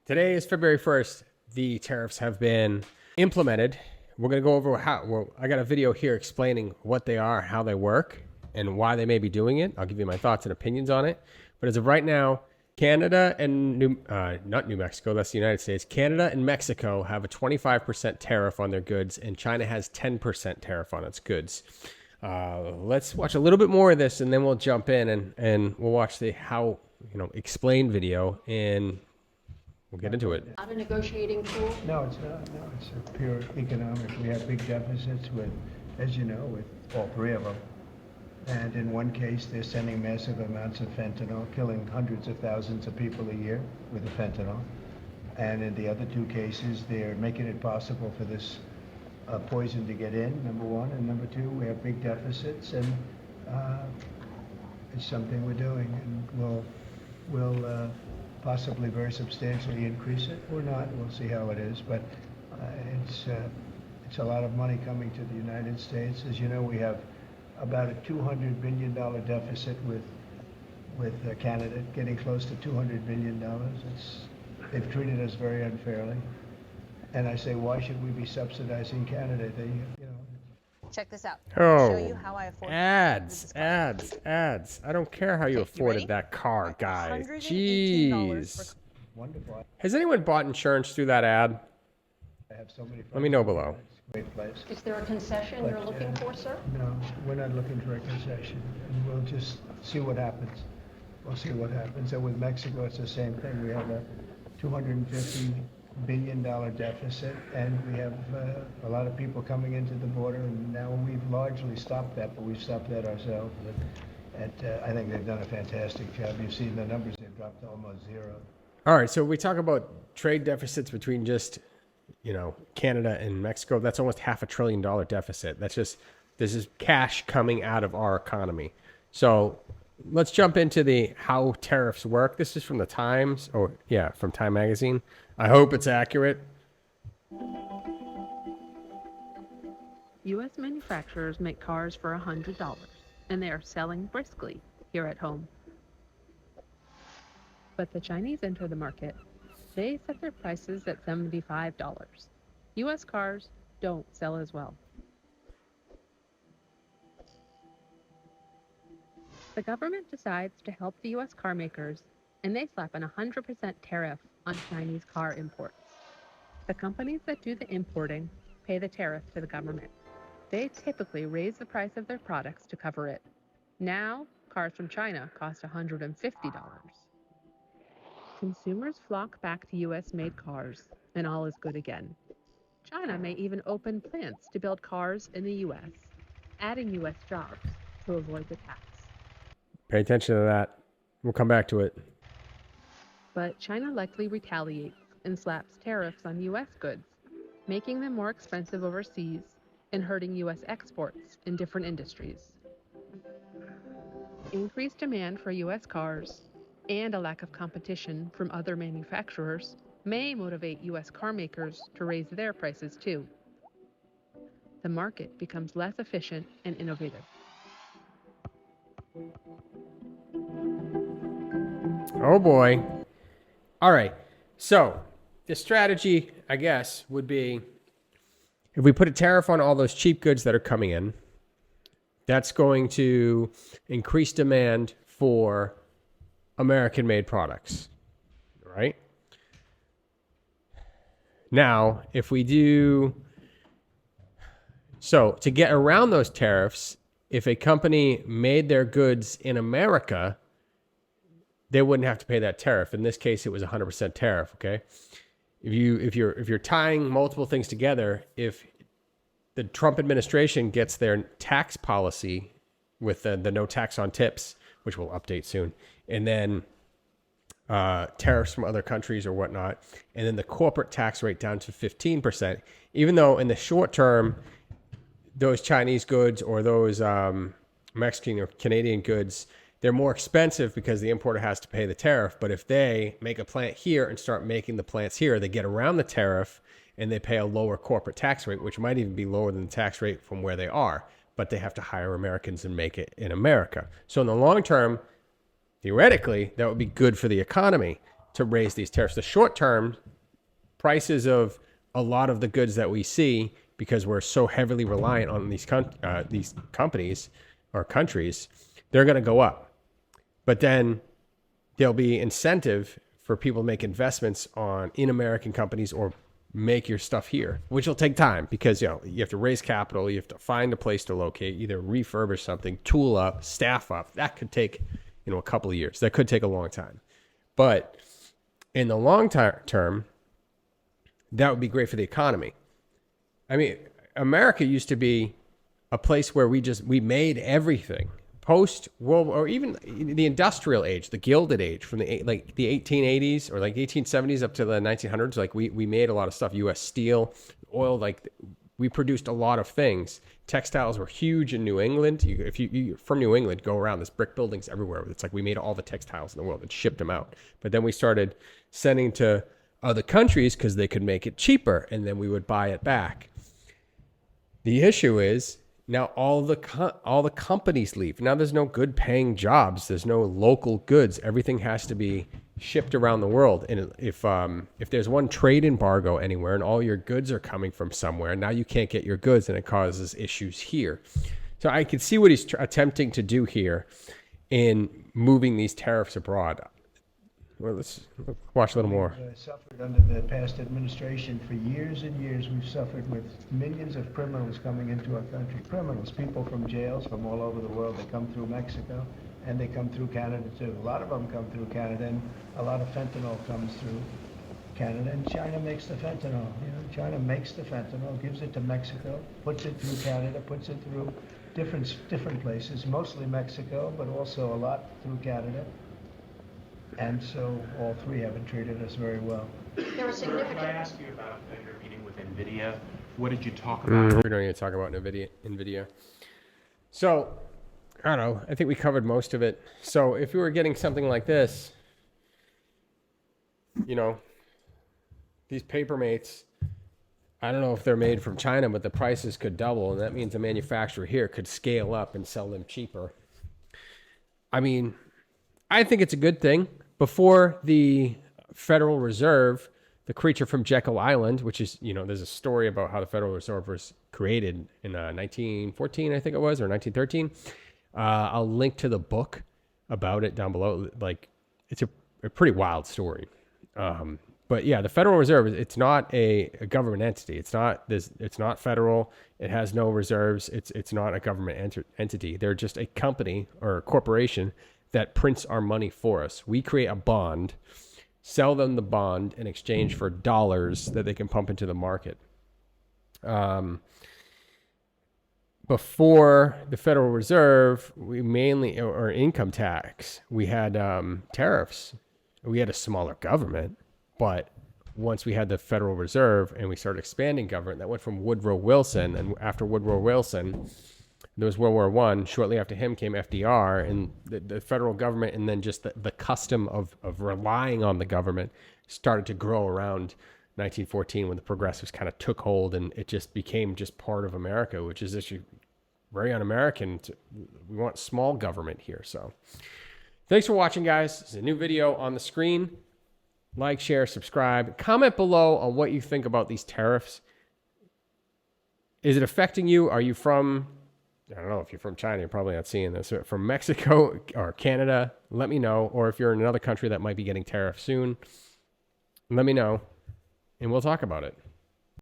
Today is February 1st. The tariffs have been implemented. We're going to go over I got a video here explaining what they are, how they work, and why they may be doing it. I'll give you my thoughts and opinions on it. But as of right now, Canada and not New Mexico, that's the United States. Canada and Mexico have a 25% tariff on their goods, and China has 10% tariff on its goods. Let's watch a little bit more of this, and then we'll jump in and we'll watch the how explained video, and we'll get into it. Not a negotiating tool? No, it's not. No, it's a pure economic. We have big deficits with, as you know, with all three of them. And in one case, they're sending massive amounts of fentanyl, killing hundreds of thousands of people a year with the fentanyl. And in the other two cases, they're making it possible for this poison to get in, number one. And number two, we have big deficits, and it's something we're doing. And we'll possibly very substantially increase it or not. We'll see how it is. But it's a lot of money coming to the United States. As you know, we have about a $200 billion deficit with Canada, getting close to $200 billion. They've treated us very unfairly. And I say, why should we be subsidizing Canada? Check this out. Oh, I'll show you how I afford ads. I don't care how you afforded that car, guy. Jeez. Wonderful. Has anyone bought insurance through that ad? I have so many. Let me know below. Great place. Is there a concession you're looking for, sir? No, we're not looking for a concession, and we'll just see what happens. We'll see what happens. And with Mexico, it's the same thing. We have a $250 billion deficit, and we have a lot of people coming into the border, and now we've largely stopped that, but we've stopped that ourselves. And I think they've done a fantastic job. You've seen the numbers; they've dropped to almost zero. All right, so we talk about trade deficits between just Canada and Mexico. That's almost $500 billion deficit. This is cash coming out of our economy. So let's jump into how tariffs work. This is from the Times, from Time Magazine. I hope it's accurate. U.S. manufacturers make cars for $100, and they are selling briskly here at home. But the Chinese enter the market. They set their prices at $75. U.S. cars don't sell as well. The government decides to help the U.S. car makers, and they slap an 100% tariff on Chinese car imports. The companies that do the importing pay the tariff to the government. They typically raise the price of their products to cover it. Now, cars from China cost $150. Consumers flock back to U.S.-made cars, and all is good again. China may even open plants to build cars in the U.S., adding U.S. jobs to avoid the tax. Pay attention to that. We'll come back to it. But China likely retaliates and slaps tariffs on U.S. goods, making them more expensive overseas and hurting U.S. exports in different industries. Increased demand for U.S. cars and a lack of competition from other manufacturers may motivate U.S. car makers to raise their prices too. The market becomes less efficient and innovative. Oh boy. All right. So the strategy, I guess, would be if we put a tariff on all those cheap goods that are coming in, that's going to increase demand for American-made products, right? Now, if we do... So to get around those tariffs, if a company made their goods in America, they wouldn't have to pay that tariff. In this case, it was 100% tariff, okay? If you're tying multiple things together, if the Trump administration gets their tax policy with the no tax on tips, which we'll update soon, and then tariffs from other countries or whatnot, and then the corporate tax rate down to 15%, even though in the short term, those Chinese goods or those Mexican or Canadian goods, they're more expensive because the importer has to pay the tariff. But if they make a plant here and start making the plants here, they get around the tariff and they pay a lower corporate tax rate, which might even be lower than the tax rate from where they are. But they have to hire Americans and make it in America. So in the long term, theoretically, that would be good for the economy. to raise these tariffs. The short term prices of a lot of the goods that we see, because we're so heavily reliant on these companies or countries, they're going to go up. But then there'll be incentive for people to make investments in American companies or make your stuff here, which will take time because you have to raise capital, you have to find a place to locate, either refurbish something, tool up, staff up. That could take a couple of years. That could take a long time. But in the long term, that would be great for the economy. I mean, America used to be a place where we made everything. Post World, or even the industrial age, the Gilded Age, from the 1880s or like 1870s up to the 1900s, like we made a lot of stuff. U.S. Steel, oil, like we produced a lot of things. Textiles were huge in New England. If you're from New England, go around. There's brick buildings everywhere. It's like we made all the textiles in the world and shipped them out. But then we started sending to other countries because they could make it cheaper, and then we would buy it back. The issue is, now all the companies leave. Now there's no good paying jobs. There's no local goods. Everything has to be shipped around the world. And if there's one trade embargo anywhere and all your goods are coming from somewhere, now you can't get your goods and it causes issues here. So I can see what he's attempting to do here in moving these tariffs abroad. Well, let's watch a little more. We've suffered under the past administration for years and years. We've suffered with millions of criminals coming into our country. Criminals, people from jails from all over the world. They come through Mexico and they come through Canada too. A lot of them come through Canada, and a lot of fentanyl comes through Canada. And China makes the fentanyl. China makes the fentanyl, gives it to Mexico, puts it through Canada, puts it through different places, mostly Mexico, but also a lot through Canada. And so all three haven't treated us very well. There was significant. Can I ask you about your meeting with NVIDIA? What did you talk about? We don't need to talk about NVIDIA. So, I don't know. I think we covered most of it. So if you were getting something like this, these Papermates, I don't know if they're made from China, but the prices could double. And that means a manufacturer here could scale up and sell them cheaper. I mean, I think it's a good thing. Before the Federal Reserve, the creature from Jekyll Island, which is, there's a story about how the Federal Reserve was created in 1914, I think it was, or 1913. I'll link to the book about it down below. Like, it's a pretty wild story. But yeah, the Federal Reserve, it's not a government entity. It's not federal. It has no reserves. It's not a government entity. They're just a company or a corporation that prints our money for us. We create a bond, sell them the bond in exchange for dollars that they can pump into the market. Before the Federal Reserve, we mainly, or income tax, we had tariffs. We had a smaller government, but once we had the Federal Reserve and we started expanding government, that went from Woodrow Wilson, and after Woodrow Wilson, there was World War I. Shortly after him came FDR, and the federal government, and then just the custom of relying on the government started to grow around 1914 when the progressives kind of took hold, and it just became just part of America, which is actually very un-American. We want small government here. So thanks for watching, guys. There's a new video on the screen. Like, share, subscribe. Comment below on what you think about these tariffs. Is it affecting you? Are you from... I don't know, if you're from China, you're probably not seeing this. From Mexico or Canada, let me know. Or if you're in another country that might be getting tariffs soon, let me know, and we'll talk about it.